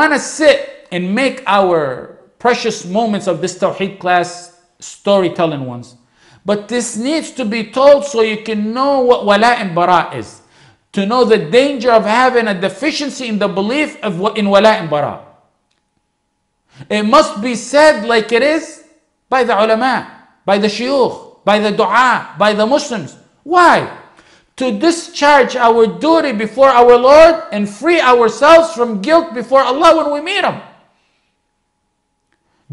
want to sit and make our precious moments of this Tawheed class storytelling ones. But this needs to be told so you can know what wala and bara is. To know the danger of having a deficiency in the belief of in wala and bara. It must be said like it is by the ulama, by the shuyukh, by the dua, by the Muslims. Why? To discharge our duty before our Lord and free ourselves from guilt before Allah when we meet Him.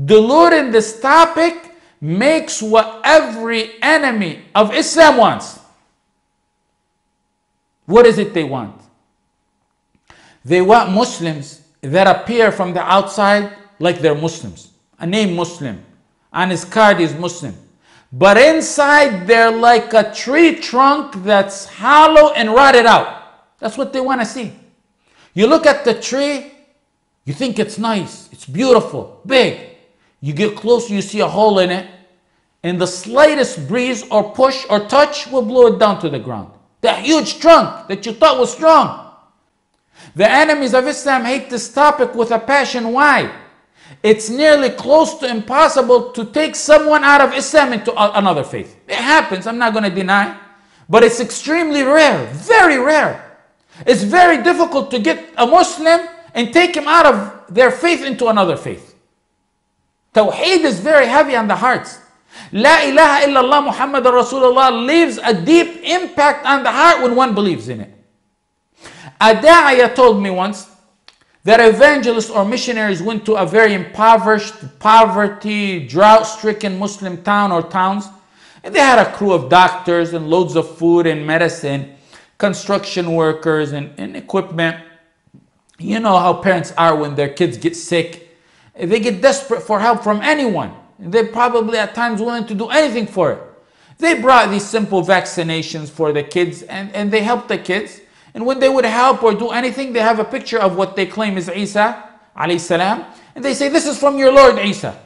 Diluting this topic makes what every enemy of Islam wants. What is it they want? They want Muslims that appear from the outside like they're Muslims. A name Muslim. On his card is Muslim. But inside they're like a tree trunk that's hollow and rotted out. That's what they want to see. You look at the tree, you think it's nice, it's beautiful, big. You get closer, you see a hole in it, and the slightest breeze or push or touch will blow it down to the ground. That huge trunk that you thought was strong. The enemies of Islam hate this topic with a passion. Why? It's nearly close to impossible to take someone out of Islam into another faith. It happens, I'm not going to deny. But it's extremely rare, very rare. It's very difficult to get a Muslim and take him out of their faith into another faith. Tawheed is very heavy on the hearts. La ilaha illallah Muhammad Rasulullah leaves a deep impact on the heart when one believes in it. A da'iyah told me once that evangelists or missionaries went to a very impoverished, poverty, drought-stricken Muslim town or towns, and they had a crew of doctors and loads of food and medicine, construction workers and equipment. You know how parents are when their kids get sick. They get desperate for help from anyone. They're probably at times willing to do anything for it. They brought these simple vaccinations for the kids and they helped the kids. And when they would help or do anything, they have a picture of what they claim is Isa alayhi salam. And they say, this is from your Lord Isa.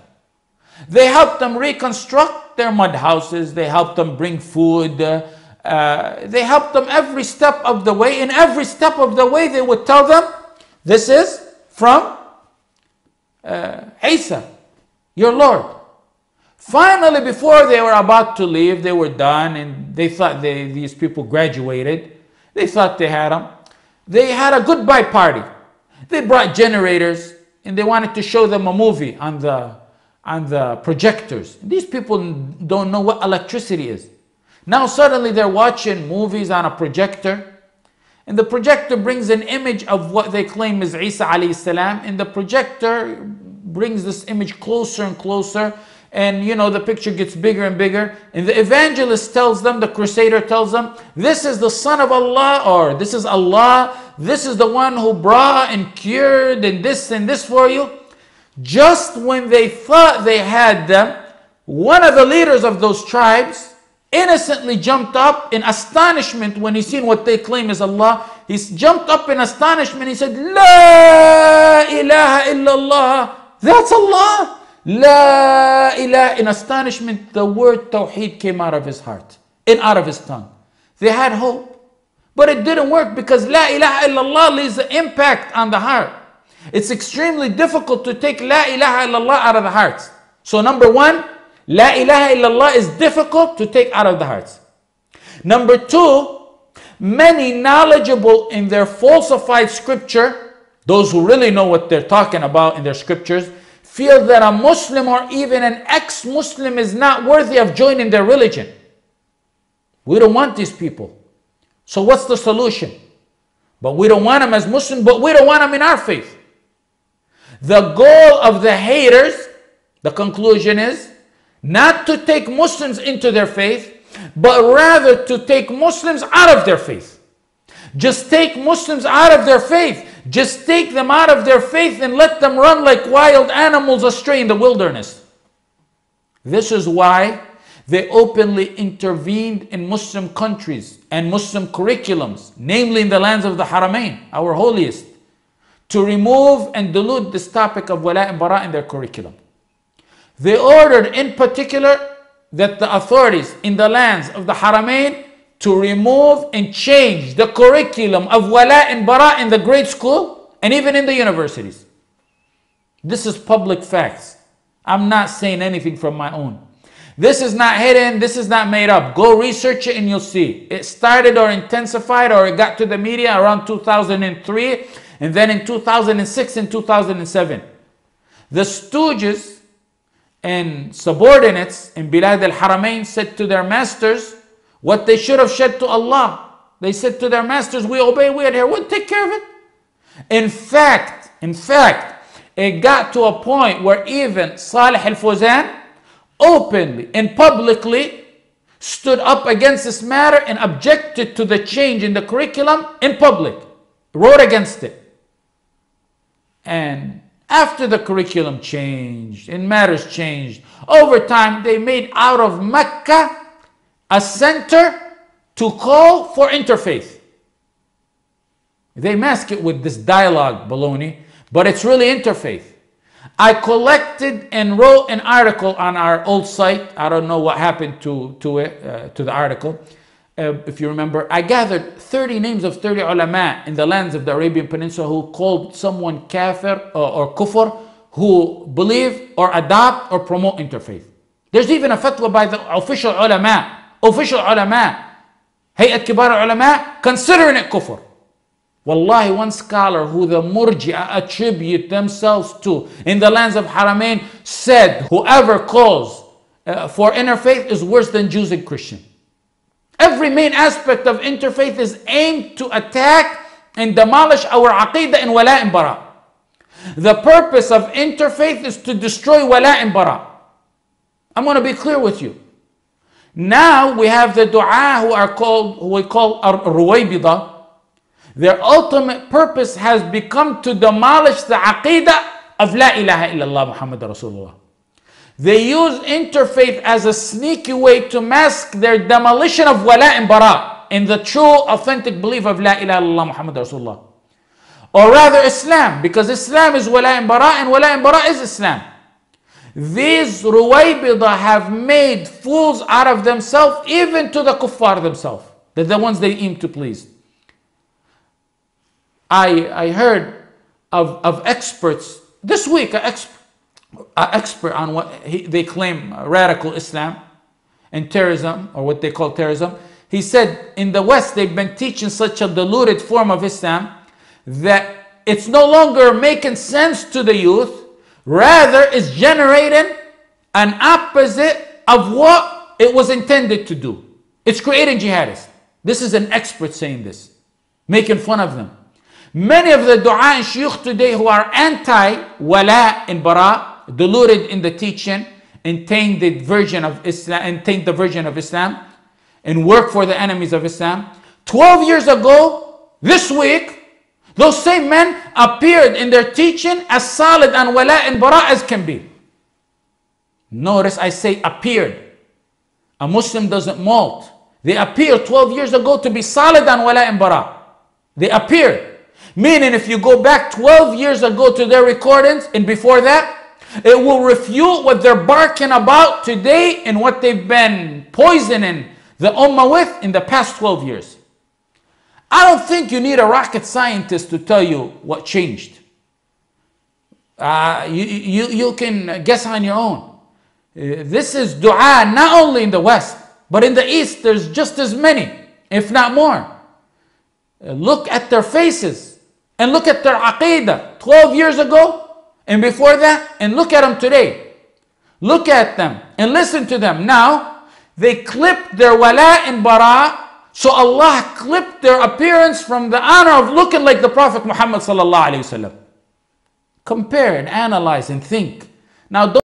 They helped them reconstruct their mud houses. They helped them bring food. They helped them every step of the way. In every step of the way, they would tell them, this is from Isa, your Lord. Finally, before they were about to leave, they were done and they thought these people graduated. They thought they had them. They had a goodbye party. They brought generators and they wanted to show them a movie on the projectors. These people don't know what electricity is. Now suddenly they're watching movies on a projector, and the projector brings an image of what they claim is Isa alayhi salam, and the projector brings this image closer and closer. And you know, the picture gets bigger and bigger. And the evangelist tells them, the crusader tells them, this is the Son of Allah, or this is Allah. This is the one who brought and cured and this for you. Just when they thought they had them, one of the leaders of those tribes innocently jumped up in astonishment when he seen what they claim is Allah. He jumped up in astonishment. He said, La ilaha illallah. That's Allah. La ilaha. In astonishment, the word Tawheed came out of his heart and out of his tongue. They had hope, but it didn't work because La ilaha illallah leaves an impact on the heart. It's extremely difficult to take La ilaha illallah out of the hearts. So number one, La ilaha illallah is difficult to take out of the hearts. Number two, many knowledgeable in their falsified scripture, those who really know what they're talking about in their scriptures, feel that a Muslim or even an ex-Muslim is not worthy of joining their religion. We don't want these people. So what's the solution? But we don't want them as Muslims, but we don't want them in our faith. The goal of the haters, the conclusion is, not to take Muslims into their faith, but rather to take Muslims out of their faith. Just take Muslims out of their faith. Just take them out of their faith and let them run like wild animals astray in the wilderness. This is why they openly intervened in Muslim countries and Muslim curriculums, namely in the lands of the Haramain, our holiest, to remove and dilute this topic of wala and bara in their curriculum. They ordered in particular that the authorities in the lands of the Haramain to remove and change the curriculum of wala and bara in the grade school and even in the universities. This is public facts. I'm not saying anything from my own. This is not hidden. This is not made up. Go research it and you'll see. It started or intensified or it got to the media around 2003 and then in 2006 and 2007. The stooges and subordinates in Bilad al-Haramain said to their masters what they should have said to Allah. They said to their masters, we obey, we adhere, we'll take care of it. In fact, it got to a point where even Salih al-Fawzan openly and publicly stood up against this matter and objected to the change in the curriculum in public, wrote against it. And after the curriculum changed and matters changed, over time they made out of Mecca a center to call for interfaith. They mask it with this dialogue baloney, but it's really interfaith. I collected and wrote an article on our old site. I don't know what happened to the article. If you remember, I gathered 30 names of 30 ulama in the lands of the Arabian Peninsula who called someone kafir or kufr who believe or adopt or promote interfaith. There's even a fatwa by the official ulama, Hayat Kibar ulama, considering it kufr. Wallahi, one scholar who the Murji'a attribute themselves to in the lands of Haramain said, whoever calls for interfaith is worse than Jews and Christians. Every main aspect of interfaith is aimed to attack and demolish our aqidah in wala and bara. The purpose of interfaith is to destroy wala and bara. I'm going to be clear with you. Now we have the dua who we call Ruwaybidah. Their ultimate purpose has become to demolish the aqidah of La ilaha illallah Muhammad Rasulullah. They use interfaith as a sneaky way to mask their demolition of wala and bara in the true authentic belief of La ilaha illallah Muhammad Rasulullah. Or rather Islam, because Islam is wala and bara is Islam. These Ruwaybidah have made fools out of themselves, even to the kuffar themselves. They're the ones they aim to please. I heard of experts this week, an expert on what they claim radical Islam and terrorism, or what they call terrorism. He said in the West they've been teaching such a diluted form of Islam that it's no longer making sense to the youth, rather it's generating an opposite of what it was intended to do. It's creating jihadists. This is an expert saying this, making fun of them. Many of the dua and shuyukh today who are anti-wala and bara, diluted in the teaching and tainted the version of Islam, and work for the enemies of Islam. 12 years ago, this week, those same men appeared in their teaching as solid on wala and bara as can be. Notice I say appeared. A Muslim doesn't molt. They appeared 12 years ago to be solid on wala and bara. They appeared. Meaning if you go back 12 years ago to their recordings and before that, it will refute what they're barking about today and what they've been poisoning the ummah with in the past 12 years. I don't think you need a rocket scientist to tell you what changed. You can guess on your own. This is dua not only in the West, but in the East there's just as many, if not more. Look at their faces. And look at their aqidah 12 years ago and before that, and look at them today. Look at them and listen to them. Now, they clipped their wala and bara, so Allah clipped their appearance from the honor of looking like the Prophet Muhammad sallallahu alaihi wasallam. Compare and analyze and think. Now, don't